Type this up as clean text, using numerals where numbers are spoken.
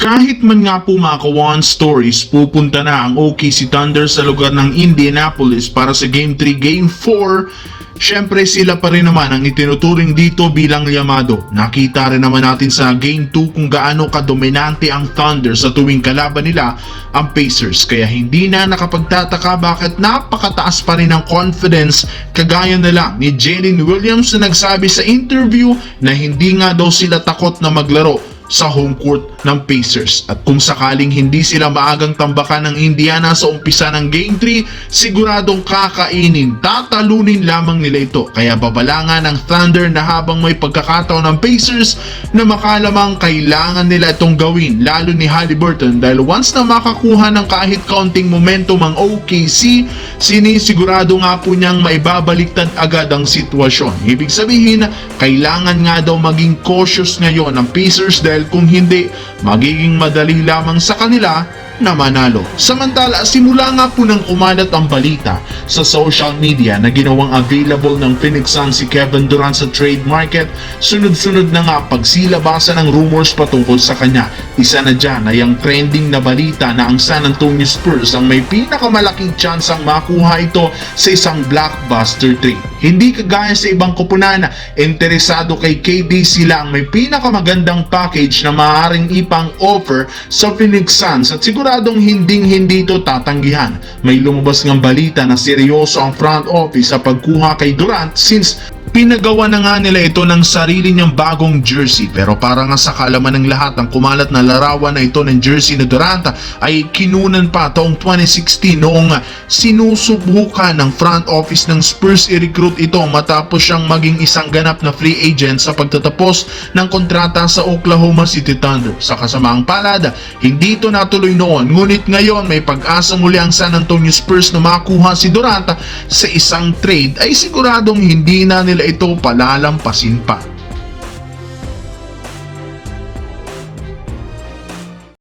Kahit man nga po mga ka-One Stories, pupunta na ang OKC Thunder sa lugar ng Indianapolis para sa Game 3, Game 4, syempre sila pa rin naman ang itinuturing dito bilang yamado. Nakita rin naman natin sa Game 2 kung gaano kadominante ang Thunder sa tuwing kalaban nila ang Pacers. Kaya hindi na nakapagtataka bakit napakataas pa rin ang confidence, kagaya na lang ni Jalen Williams na nagsabi sa interview na hindi nga daw sila takot na maglaro sa home court ng Pacers. At kung sakaling hindi sila maagang tambakan ng Indiana sa umpisa ng Game 3, siguradong kakainin, tatalunin lamang nila ito. Kaya babalangan ng Thunder na habang may pagkakataon ng Pacers na makalamang kailangan nila itong gawin, lalo ni Haliburton, dahil once na makakuha ng kahit kaunting momentum ang OKC, sinisigurado nga po niyang maibabaliktad agad ang sitwasyon. Ibig sabihin, kailangan nga daw maging cautious ngayon ang Pacers dahil kung hindi, magiging madali lamang sa kanila na manalo. Samantala, simula nga po nang kumalat ang balita sa social media na ginawang available ng Phoenix Suns si Kevin Durant sa trade market, sunod-sunod na nga pagsilabasan ng rumors patungkol sa kanya. Isa na dyan ay ang trending na balita na ang San Antonio Spurs ang may pinakamalaking chance ang makuha ito sa isang blockbuster trade. Hindi kagaya sa ibang koponan na interesado kay KD, sila ang may pinakamagandang package na maaaring ipang offer sa Phoenix Suns at siguradong hindi ito tatanggihan. May lumabas ng balita na seryoso ang front office sa pagkuha kay Durant since pinagawa na nga nila ito ng sarili niyang bagong jersey. Pero para nga sa kaalaman ng lahat, ang kumalat na larawan na ito ng jersey na Durant ay kinunan pa taong 2016 noong sinusubukan ng front office ng Spurs i-recruit ito matapos siyang maging isang ganap na free agent sa pagtatapos ng kontrata sa Oklahoma City Thunder. Sa kasamaang palad, hindi ito natuloy noon, ngunit ngayon may pag-asa muli ang San Antonio Spurs na makuha si Durant sa isang trade ay siguradong hindi na nila ito palalampasin pa.